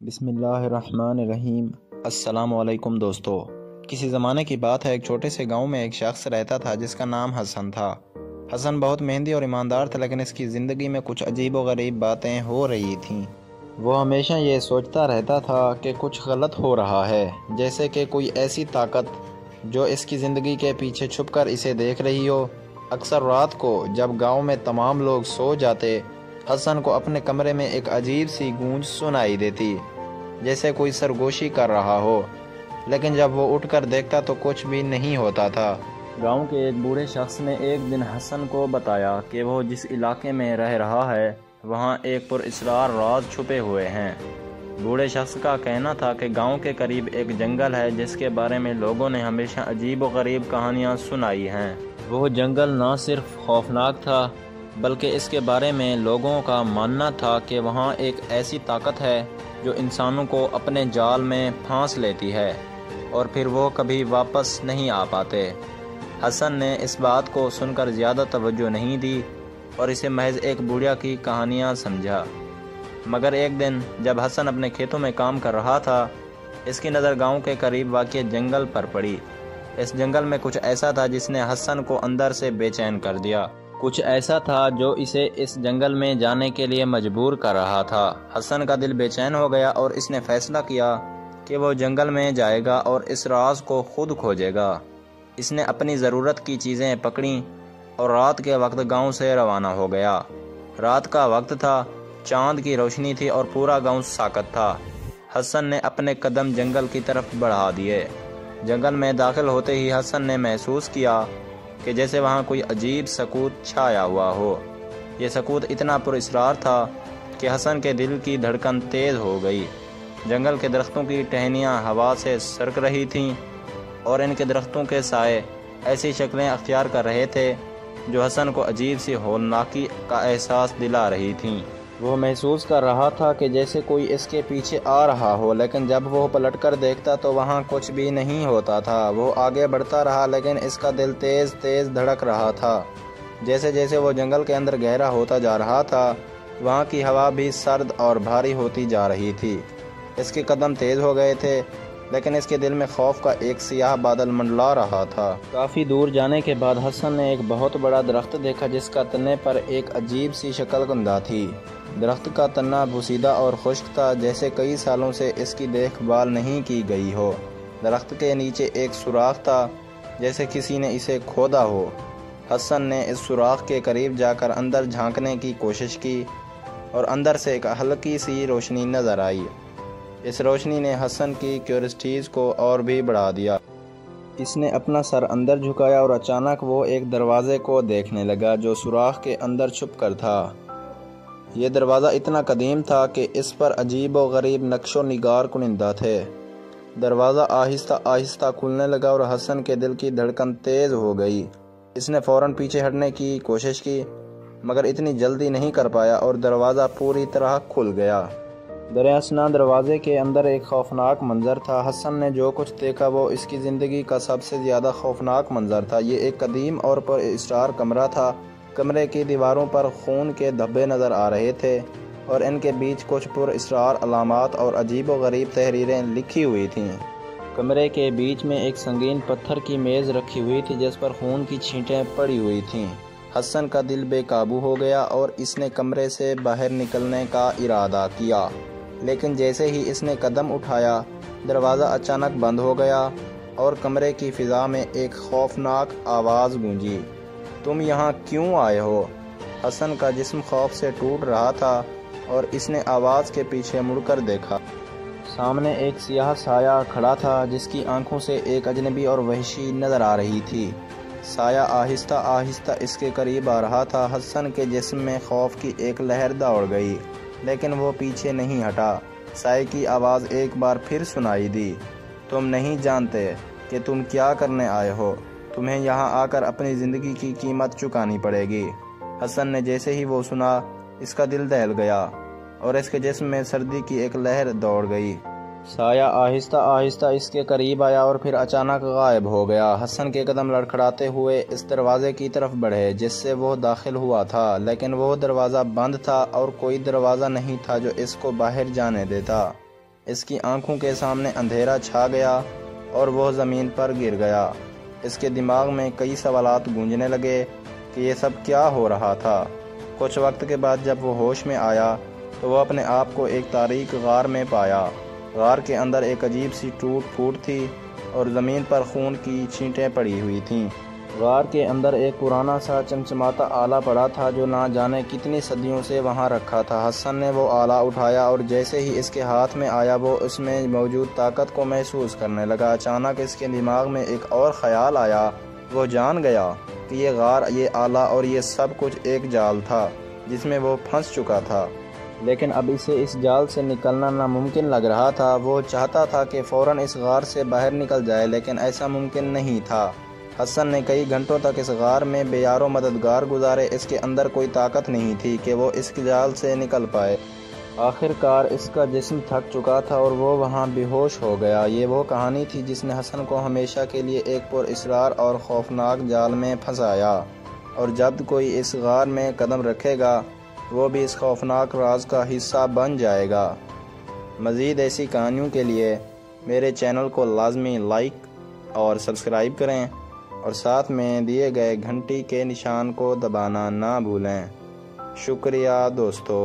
بسم اللہ الرحمن الرحیم۔ السلام علیکم دوستو۔ کسی زمانے کی بات ہے، ایک چھوٹے سے گاؤں میں ایک شخص رہتا تھا جس کا نام حسن تھا۔ حسن بہت محنتی اور ایماندار تھا، لیکن اس کی زندگی میں کچھ عجیب و غریب باتیں ہو رہی تھیں۔ وہ ہمیشہ یہ سوچتا رہتا تھا کہ کچھ غلط ہو رہا ہے، جیسے کہ کوئی ایسی طاقت جو اس کی زندگی کے پیچھے چھپ کر اسے دیکھ رہی ہو۔ اکثر رات کو جب گاؤں میں تمام لوگ سو جاتے، حسن کو اپنے کمرے میں ایک عجیب سی گونج سنائی دیتی، جیسے کوئی سرگوشی کر رہا ہو، لیکن جب وہ اٹھ کر دیکھتا تو کچھ بھی نہیں ہوتا تھا۔ گاؤں کے ایک بوڑھے شخص نے ایک دن حسن کو بتایا کہ وہ جس علاقے میں رہ رہا ہے وہاں ایک پراسرار راز چھپے ہوئے ہیں۔ بوڑھے شخص کا کہنا تھا کہ گاؤں کے قریب ایک جنگل ہے جس کے بارے میں لوگوں نے ہمیشہ عجیب و غریب کہانیاں سنائی ہیں۔ وہ جنگل نہ صرف خوفناک تھا بلکہ اس کے بارے میں لوگوں کا ماننا تھا کہ وہاں ایک ایسی طاقت ہے جو انسانوں کو اپنے جال میں پھانس لیتی ہے اور پھر وہ کبھی واپس نہیں آ پاتے۔ حسن نے اس بات کو سن کر زیادہ توجہ نہیں دی اور اسے محض ایک بوڑھیا کی کہانیاں سمجھا۔ مگر ایک دن جب حسن اپنے کھیتوں میں کام کر رہا تھا، اس کی نظر گاؤں کے قریب واقع جنگل پر پڑی۔ اس جنگل میں کچھ ایسا تھا جس نے حسن کو اندر سے بے چین کر دیا۔ کچھ ایسا تھا جو اسے اس جنگل میں جانے کے لیے مجبور کر رہا تھا۔ حسن کا دل بے چین ہو گیا اور اس نے فیصلہ کیا کہ وہ جنگل میں جائے گا اور اس راز کو خود کھوجے گا۔ اس نے اپنی ضرورت کی چیزیں پکڑیں اور رات کے وقت گاؤں سے روانہ ہو گیا۔ رات کا وقت تھا، چاند کی روشنی تھی اور پورا گاؤں ساکت تھا۔ حسن نے اپنے قدم جنگل کی طرف بڑھا دیے۔ جنگل میں داخل ہوتے ہی حسن نے محسوس کیا کہ جیسے وہاں کوئی عجیب سکوت چھایا ہوا ہو۔ یہ سکوت اتنا پراسرار تھا کہ حسن کے دل کی دھڑکن تیز ہو گئی۔ جنگل کے درختوں کی ٹہنیاں ہوا سے سرک رہی تھیں اور ان کے درختوں کے سائے ایسی شکلیں اختیار کر رہے تھے جو حسن کو عجیب سی ہولناکی کا احساس دلا رہی تھیں۔ وہ محسوس کر رہا تھا کہ جیسے کوئی اس کے پیچھے آ رہا ہو، لیکن جب وہ پلٹ کر دیکھتا تو وہاں کچھ بھی نہیں ہوتا تھا۔ وہ آگے بڑھتا رہا لیکن اس کا دل تیز تیز دھڑک رہا تھا۔ جیسے جیسے وہ جنگل کے اندر گہرا ہوتا جا رہا تھا، وہاں کی ہوا بھی سرد اور بھاری ہوتی جا رہی تھی۔ اس کے قدم تیز ہو گئے تھے لیکن اس کے دل میں خوف کا ایک سیاہ بادل منڈلا رہا تھا۔ کافی دور جانے کے بعد حسن نے ایک بہت بڑا درخت دیکھا جس کا تنے پر ایک عجیب سی شکل گندہ تھی۔ درخت کا تنا بوسیدہ اور خشک تھا، جیسے کئی سالوں سے اس کی دیکھ بھال نہیں کی گئی ہو۔ درخت کے نیچے ایک سوراخ تھا، جیسے کسی نے اسے کھودا ہو۔ حسن نے اس سوراخ کے قریب جا کر اندر جھانکنے کی کوشش کی اور اندر سے ایک ہلکی سی روشنی نظر آئی۔ اس روشنی نے حسن کی کیوریوسٹیز کو اور بھی بڑھا دیا۔ اس نے اپنا سر اندر جھکایا اور اچانک وہ ایک دروازے کو دیکھنے لگا جو سوراخ کے اندر چھپ کر تھا۔ یہ دروازہ اتنا قدیم تھا کہ اس پر عجیب و غریب نقش و نگار کنندہ تھے۔ دروازہ آہستہ آہستہ کھلنے لگا اور حسن کے دل کی دھڑکن تیز ہو گئی۔ اس نے فوراً پیچھے ہٹنے کی کوشش کی مگر اتنی جلدی نہیں کر پایا اور دروازہ پوری طرح کھل گیا۔ در اثنا دروازے کے اندر ایک خوفناک منظر تھا۔ حسن نے جو کچھ دیکھا وہ اس کی زندگی کا سب سے زیادہ خوفناک منظر تھا۔ یہ ایک قدیم اور پراسرار کمرہ تھا۔ کمرے کی دیواروں پر خون کے دھبے نظر آ رہے تھے اور ان کے بیچ کچھ پراسرار علامات اور عجیب و غریب تحریریں لکھی ہوئی تھیں۔ کمرے کے بیچ میں ایک سنگین پتھر کی میز رکھی ہوئی تھی جس پر خون کی چھینٹیں پڑی ہوئی تھیں۔ حسن کا دل بے قابو ہو گیا اور اس نے کمرے سے باہر نکلنے کا ارادہ کیا، لیکن جیسے ہی اس نے قدم اٹھایا دروازہ اچانک بند ہو گیا اور کمرے کی فضا میں ایک خوفناک آواز گونجی، تم یہاں کیوں آئے ہو؟ حسن کا جسم خوف سے ٹوٹ رہا تھا اور اس نے آواز کے پیچھے مڑ کر دیکھا۔ سامنے ایک سیاہ سایہ کھڑا تھا جس کی آنکھوں سے ایک اجنبی اور وحشی نظر آ رہی تھی۔ سایہ آہستہ آہستہ اس کے قریب آ رہا تھا۔ حسن کے جسم میں خوف کی ایک لہر دوڑ گئی لیکن وہ پیچھے نہیں ہٹا۔ سائے کی آواز ایک بار پھر سنائی دی، تم نہیں جانتے کہ تم کیا کرنے آئے ہو، تمہیں یہاں آ کر اپنی زندگی کی قیمت چکانی پڑے گی۔ حسن نے جیسے ہی وہ سنا اس کا دل دہل گیا اور اس کے جسم میں سردی کی ایک لہر دوڑ گئی۔ سایہ آہستہ آہستہ اس کے قریب آیا اور پھر اچانک غائب ہو گیا۔ حسن کے قدم لڑکھڑاتے ہوئے اس دروازے کی طرف بڑھے جس سے وہ داخل ہوا تھا، لیکن وہ دروازہ بند تھا اور کوئی دروازہ نہیں تھا جو اس کو باہر جانے دیتا۔ اس کی آنکھوں کے سامنے اندھیرا چھا گیا اور وہ زمین پر گر گیا۔ اس کے دماغ میں کئی سوالات گونجنے لگے کہ یہ سب کیا ہو رہا تھا۔ کچھ وقت کے بعد جب وہ ہوش میں آیا تو وہ اپنے آپ کو ایک تاریک غار میں پایا۔ غار کے اندر ایک عجیب سی ٹوٹ پھوٹ تھی اور زمین پر خون کی چھینٹیں پڑی ہوئی تھیں۔ غار کے اندر ایک پرانا سا چمچماتا آلہ پڑا تھا جو نہ جانے کتنی صدیوں سے وہاں رکھا تھا۔ حسن نے وہ آلہ اٹھایا اور جیسے ہی اس کے ہاتھ میں آیا وہ اس میں موجود طاقت کو محسوس کرنے لگا۔ اچانک اس کے دماغ میں ایک اور خیال آیا۔ وہ جان گیا کہ یہ غار، یہ آلہ اور یہ سب کچھ ایک جال تھا جس میں وہ پھنس چکا تھا، لیکن اب اسے اس جال سے نکلنا ناممکن لگ رہا تھا۔ وہ چاہتا تھا کہ فوراً اس غار سے باہر نکل جائے، لیکن ایسا ممکن نہیں تھا۔ حسن نے کئی گھنٹوں تک اس غار میں بے یار و مددگار گزارے۔ اس کے اندر کوئی طاقت نہیں تھی کہ وہ اس جال سے نکل پائے۔ آخر کار اس کا جسم تھک چکا تھا اور وہ وہاں بے ہوش ہو گیا۔ یہ وہ کہانی تھی جس نے حسن کو ہمیشہ کے لیے ایک پر اسرار اور خوفناک جال میں پھنسایا، اور جب کوئی اس غار میں قدم رکھے گا وہ بھی اس خوفناک راز کا حصہ بن جائے گا۔ مزید ایسی کہانیوں کے لیے میرے چینل کو لازمی لائک اور سبسکرائب کریں اور ساتھ میں دیے گئے گھنٹی کے نشان کو دبانا نہ بھولیں۔ شکریہ دوستو۔